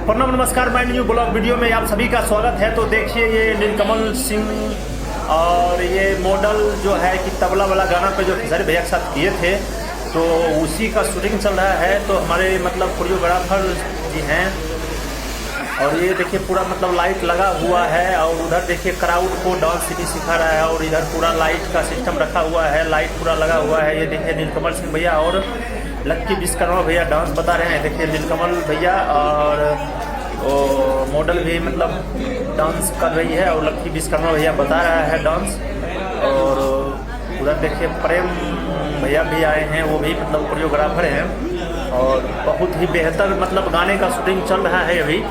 प्रणाम नमस्कार, मैं न्यू ब्लॉग वीडियो में आप सभी का स्वागत है। तो देखिए ये नीलकमल सिंह और ये मॉडल जो है कि तबला वाला गाना पे जो खेसारी भैया के साथ किए थे तो उसी का शूटिंग चल रहा है। तो हमारे मतलब कोरियोग्राफर जी हैं और ये देखिए पूरा मतलब लाइट लगा हुआ है और उधर देखिए क्राउड को डांस भी सिखा रहा है और इधर पूरा लाइट का सिस्टम रखा हुआ है, लाइट पूरा लगा हुआ है। ये देखिए नीलकमल सिंह भैया और लक्की विश्वकर्मा भैया डांस बता रहे हैं। देखिए नीलकमल भैया और मॉडल भी मतलब डांस कर रही है और लक्की विश्वकर्मा भैया बता रहा है डांस। और उधर देखिए प्रेम भैया भी आए हैं, वो भी मतलब कोरियोग्राफर हैं और बहुत ही बेहतर मतलब गाने का शूटिंग चल रहा है अभी।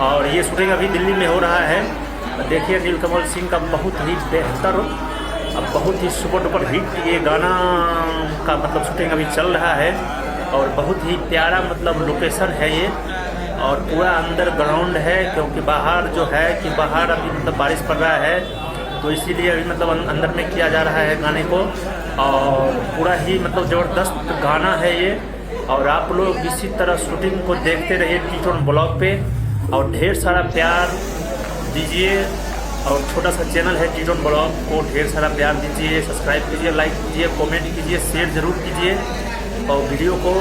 और ये शूटिंग अभी दिल्ली में हो रहा है। देखिए नीलकमल सिंह का बहुत ही बेहतर अब बहुत ही सुपर डुपर हिट ये गाना का मतलब शूटिंग अभी चल रहा है और बहुत ही प्यारा मतलब लोकेशन है ये और पूरा अंदर ग्राउंड है क्योंकि बाहर जो है कि बाहर अभी मतलब बारिश पड़ रहा है तो इसीलिए अभी मतलब अंदर में किया जा रहा है गाने को। और पूरा ही मतलब ज़बरदस्त गाना है ये और आप लोग इसी तरह शूटिंग को देखते रहिए टीटोन ब्लॉग पे और ढेर सारा प्यार दीजिए। और छोटा सा चैनल है टीटोन ब्लॉग को ढेर सारा प्यार दीजिए, सब्सक्राइब कीजिए, लाइक कीजिए, कमेंट कीजिए, शेयर ज़रूर कीजिए और वीडियो को,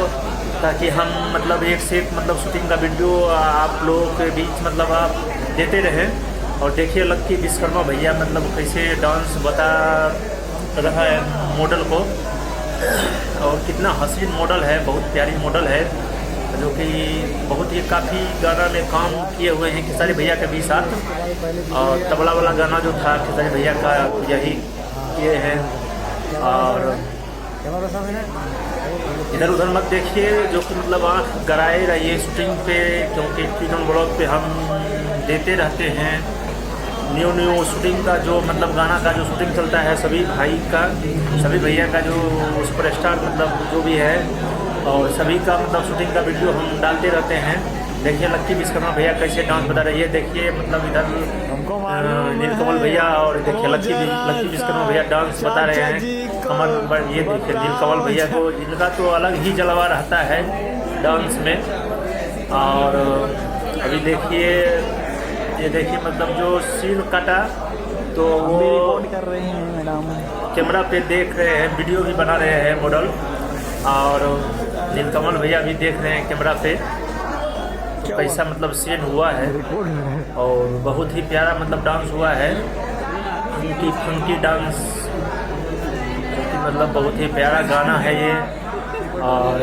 ताकि हम मतलब एक से एक मतलब शूटिंग का वीडियो आप लोगों के बीच मतलब आप देते रहें। और देखिए लक्की विश्वकर्मा भैया मतलब कैसे डांस बता रहा है मॉडल को और कितना हसीन मॉडल है, बहुत प्यारी मॉडल है जो कि बहुत ही काफ़ी गाना में काम किए हुए हैं खेसारी भैया के भी साथ। और तबला वाला गाना जो था खेसारी भैया का यही किए हैं। और इधर उधर मत देखिए जो कि मतलब आँख गड़ाए रहिए शूटिंग पे क्योंकि टीटोन ब्लॉग पे हम देते रहते हैं न्यू शूटिंग का जो मतलब गाना का जो शूटिंग चलता है सभी भाई का, सभी भैया का जो सुपरस्टार मतलब जो भी है और सभी का मतलब शूटिंग का वीडियो हम डालते रहते हैं। देखिए लक्की विश्वकर्मा भैया कैसे डांस बता रही है। देखिए मतलब इधर नीलकमल भैया और देखिए लक्की विश्वकर्मा भैया डांस बता रहे हैं कमर पर। ये देखिए नीलकमल भैया को इनका तो अलग ही जलवा रहता है डांस में। और अभी देखिए ये देखिए मतलब जो सीन कटा तो वो कर रहे हैं मैडम, कैमरा पे देख रहे हैं, वीडियो भी बना रहे हैं मॉडल। और नीलकमल भैया भी देख रहे हैं कैमरा पे कैसा मतलब सीन हुआ है और बहुत ही प्यारा मतलब डांस हुआ है, फंकी डांस क्योंकि मतलब बहुत ही प्यारा गाना है ये। और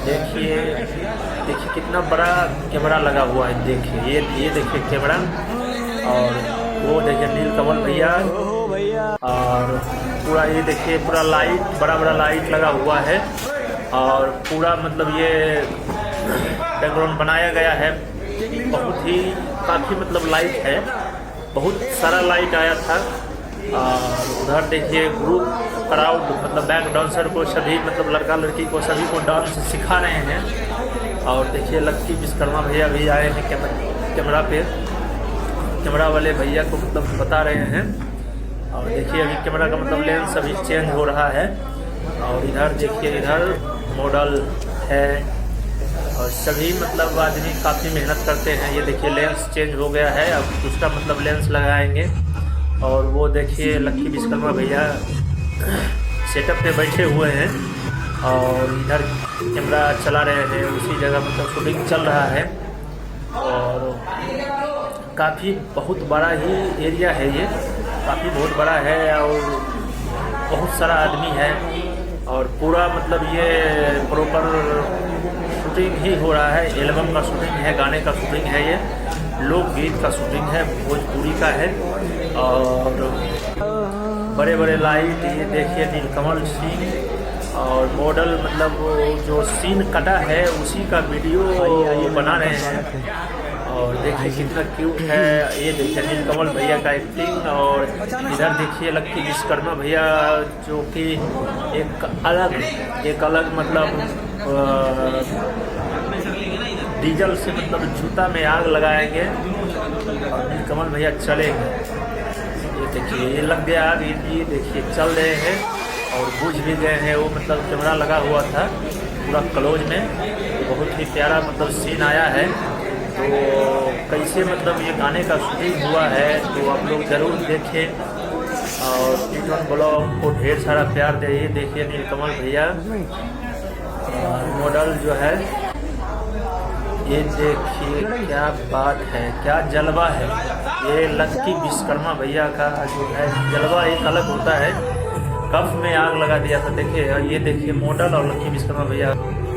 देखिए कितना बड़ा कैमरा लगा हुआ है। देखिए ये देखिए कैमरा और वो देखिए नीलकमल भैया और पूरा ये देखिए पूरा लाइट बड़ा लाइट लगा हुआ है और पूरा मतलब ये बैकग्राउंड बनाया गया है। बहुत ही काफ़ी मतलब लाइट है, बहुत सारा लाइट आया था। और उधर देखिए ग्रुप क्राउड मतलब बैक डांसर को सभी मतलब लड़का लड़की को सभी को डांस सिखा रहे हैं। और देखिए लक्की विश्वकर्मा भैया भी आए हैं कैमरा पे, कैमरा वाले भैया को मतलब बता रहे हैं। और देखिए अभी कैमरा का मतलब लेंस अभी चेंज हो रहा है। और इधर देखिए इधर मॉडल है और सभी मतलब आदमी काफ़ी मेहनत करते हैं। ये देखिए लेंस चेंज हो गया है, अब दूसरा मतलब लेंस लगाएंगे। और वो देखिए लक्की विश्वकर्मा भैया सेटअप पे बैठे हुए हैं और इधर कैमरा चला रहे हैं, उसी जगह मतलब शूटिंग चल रहा है। और काफ़ी बहुत बड़ा ही एरिया है ये, काफ़ी बहुत बड़ा है और बहुत सारा आदमी है और पूरा मतलब ये प्रॉपर शूटिंग ही हो रहा है। एल्बम का शूटिंग है, गाने का शूटिंग है, ये लोकगीत का शूटिंग है, भोजपुरी का है। और बड़े लाइट ये देखिए नीलकमल सिंह और मॉडल मतलब वो जो सीन कटा है उसी का वीडियो बना रहे हैं। और देखिए कितना क्यूट है, ये देखिए नीलकमल भैया का एक्टिंग। और इधर देखिए लक्की विश्वकर्मा भैया जो कि एक अलग मतलब डीजल से मतलब जूता में आग लगाएंगे और नीलकमल भैया चलेंगे। ये देखिए ये लग गया आग, ये देखिए चल रहे हैं और बुझ भी गए हैं। वो मतलब कैमरा लगा हुआ था पूरा क्लोज में, बहुत ही प्यारा मतलब सीन आया है। तो कैसे मतलब ये गाने का शूटिंग हुआ है तो आप लोग ज़रूर देखें और टीटन ब्लॉग को ढेर सारा प्यार दे। ये देखिए नीलकमल भैया मॉडल जो है, ये देखिए क्या बात है, क्या जलवा है। ये लक्की विश्वकर्मा भैया का जो है जलवा एक अलग होता है। कफ में आग लगा दिया था देखिए। और ये देखिए मॉडल और लक्की विश्वकर्मा भैया